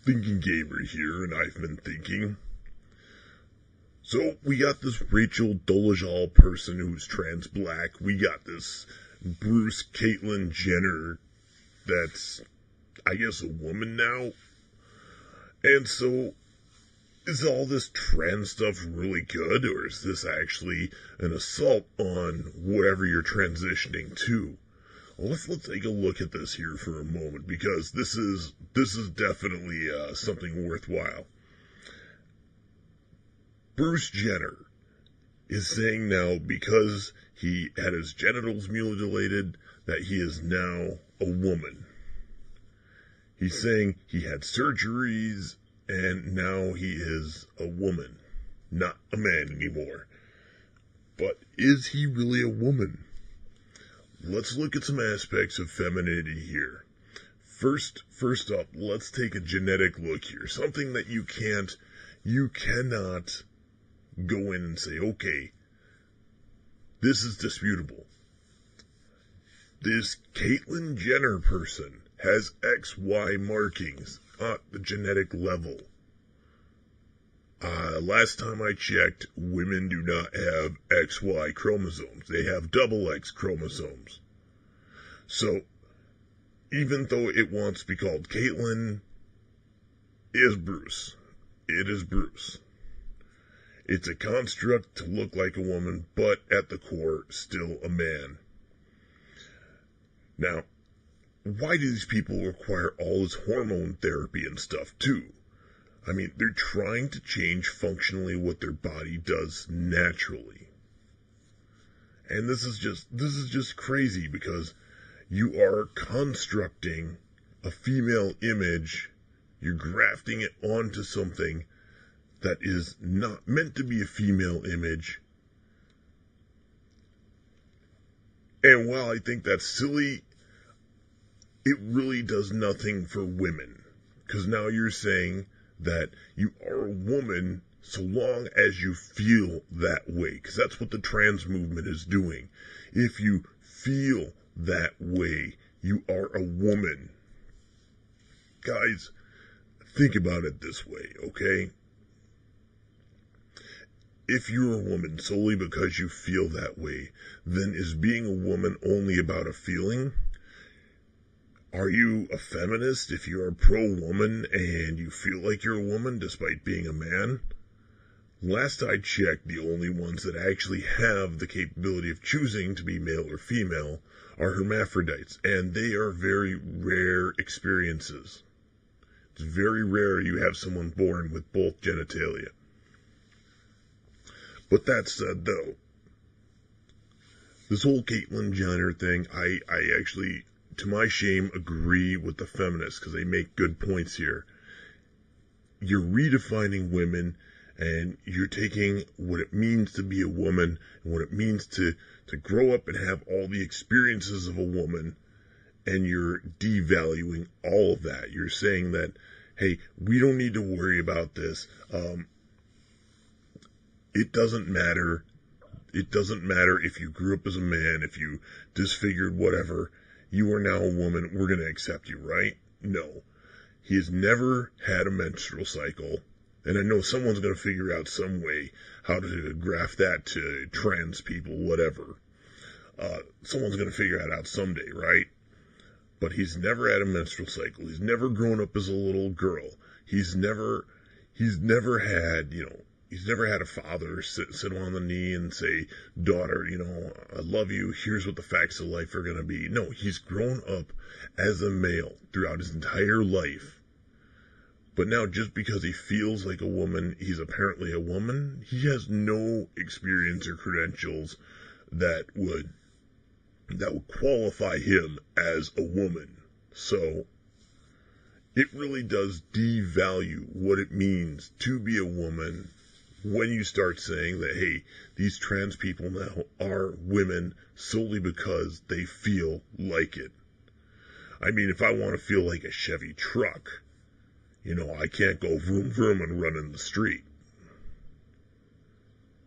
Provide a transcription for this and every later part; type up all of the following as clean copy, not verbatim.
Thinking Gamer here, and I've been thinking. So, we got this Rachel Dolezal person who's trans black. We got this Bruce Caitlyn Jenner that's, I guess, a woman now. And so, is all this trans stuff really good, or is this actually an assault on whatever you're transitioning to? Well, let's take a look at this here for a moment, because this is definitely something worthwhile. Bruce Jenner is saying now, because he had his genitals mutilated, that he is now a woman. He's saying he had surgeries and now he is a woman, not a man anymore. But is he really a woman? Let's look at some aspects of femininity here. First up, let's take a genetic look here. Something that you cannot go in and say, okay, this is disputable. This Caitlyn Jenner person has XY markings at the genetic level. Last time I checked, women do not have XY chromosomes. They have double X chromosomes. So, even though it wants to be called Caitlyn, is Bruce. It is Bruce. It's a construct to look like a woman, but at the core, still a man. Now, why do these people require all this hormone therapy and stuff too? I mean, they're trying to change functionally what their body does naturally. And this is just crazy, because you are constructing a female image, you're grafting it onto something that is not meant to be a female image. And while I think that's silly, it really does nothing for women. Because now you're saying that you are a woman so long as you feel that way. Because that's what the trans movement is doing. If you feel that way, you are a woman. Guys, think about it this way, okay? If you're a woman solely because you feel that way, then is being a woman only about a feeling? Are you a feminist if you're a pro-woman and you feel like you're a woman despite being a man? Last I checked, the only ones that actually have the capability of choosing to be male or female are hermaphrodites, and they are very rare experiences. It's very rare you have someone born with both genitalia. But that said, though, this whole Caitlyn Jenner thing, I actually, to my shame, agree with the feminists, because they make good points here. You're redefining women, and you're taking what it means to be a woman, and what it means to grow up and have all the experiences of a woman, and you're devaluing all of that. You're saying that, hey, we don't need to worry about this. It doesn't matter. It doesn't matter if you grew up as a man, if you disfigured, whatever. You are now a woman. We're going to accept you, right? No. He has never had a menstrual cycle. And I know someone's going to figure out some way how to graft that to trans people, whatever. Someone's going to figure that out someday, right? But he's never had a menstrual cycle. He's never grown up as a little girl. He's never had, he's never had a father sit on the knee and say, daughter, I love you. Here's what the facts of life are going to be. No, he's grown up as a male throughout his entire life. But now, just because he feels like a woman, he's apparently a woman. He has no experience or credentials that would qualify him as a woman. So, it really does devalue what it means to be a woman when you start saying that, hey, these trans people now are women solely because they feel like it. I mean, if I want to feel like a Chevy truck, I can't go vroom vroom and run in the street.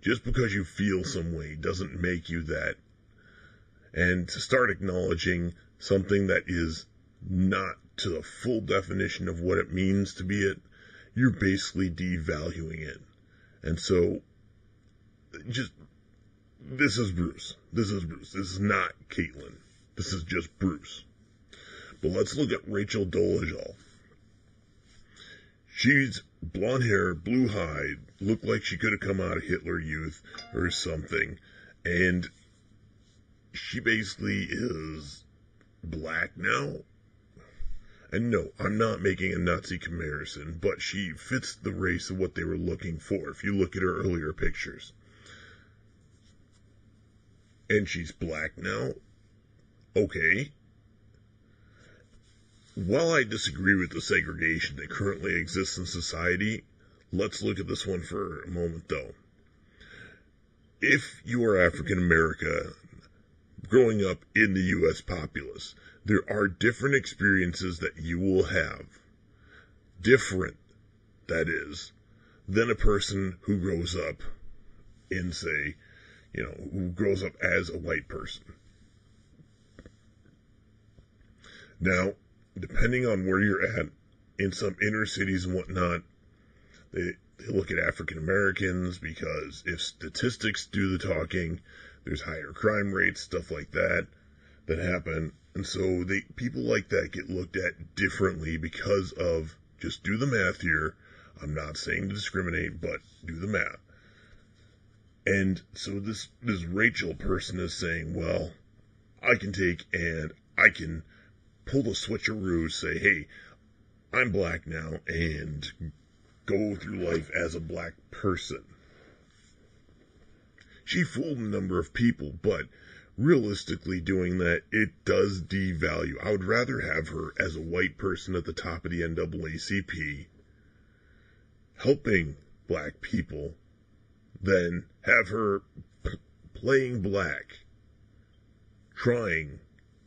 Just because you feel some way doesn't make you that. And to start acknowledging something that is not to the full definition of what it means to be it, you're basically devaluing it. And so, this is Bruce. This is not Caitlyn. This is just Bruce. But let's look at Rachel Dolezal. She's blonde hair, blue hide, looked like she could have come out of Hitler Youth or something. And she basically is black now. And no, I'm not making a Nazi comparison, but she fits the race of what they were looking for if you look at her earlier pictures. And she's black now. Okay. While I disagree with the segregation that currently exists in society, let's look at this one for a moment though. If you are African American, growing up in the U.S. populace, there are different experiences that you will have. Different, that is, than a person who grows up in, say, who grows up as a white person. Now, depending on where you're at, in some inner cities and whatnot, they look at African Americans because if statistics do the talking, there's higher crime rates, stuff like that happen. And so people like that get looked at differently because of, just do the math here. I'm not saying to discriminate, but do the math. And so this Rachel person is saying, well, I can take and I can pull the switcheroo, say, hey, I'm black now, and go through life as a black person. She fooled a number of people, but realistically doing that, it does devalue. I would rather have her as a white person at the top of the NAACP helping black people than have her playing black, trying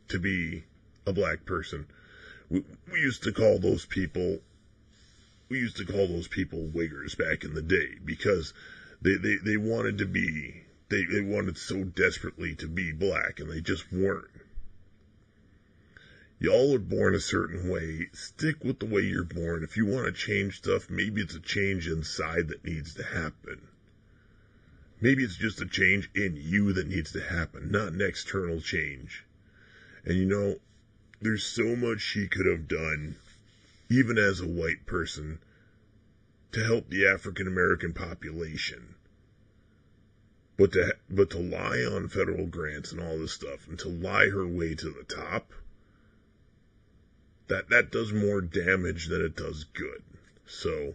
to be a black person. We used to call those people wiggers back in the day because they wanted to be, they wanted so desperately to be black and they just weren't. Y'all are born a certain way. Stick with the way you're born. If you want to change stuff, maybe it's a change inside that needs to happen. Maybe it's just a change in you that needs to happen, not an external change. And there's so much she could have done, even as a white person, to help the African American population. But to lie on federal grants and all this stuff, and to lie her way to the top, that does more damage than it does good. So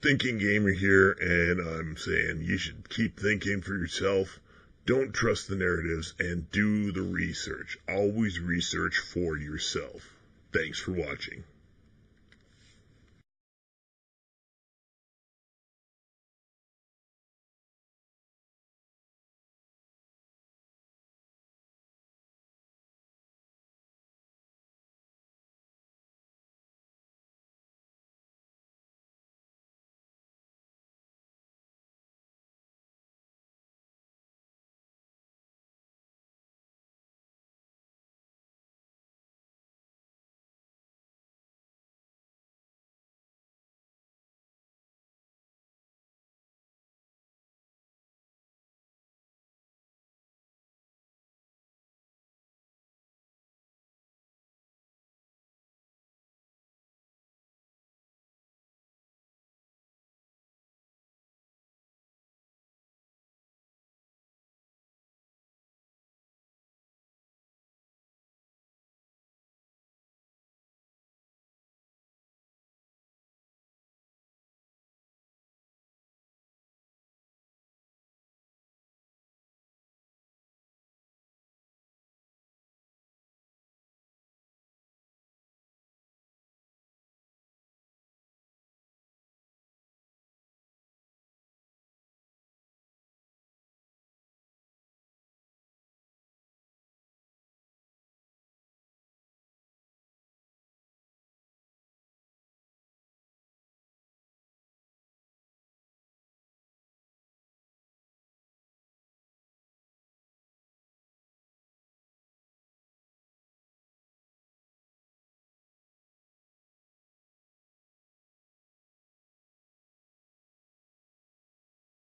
thinking gamer here, and I'm saying you should keep thinking for yourself. Don't trust the narratives and do the research. Always research for yourself. Thanks for watching.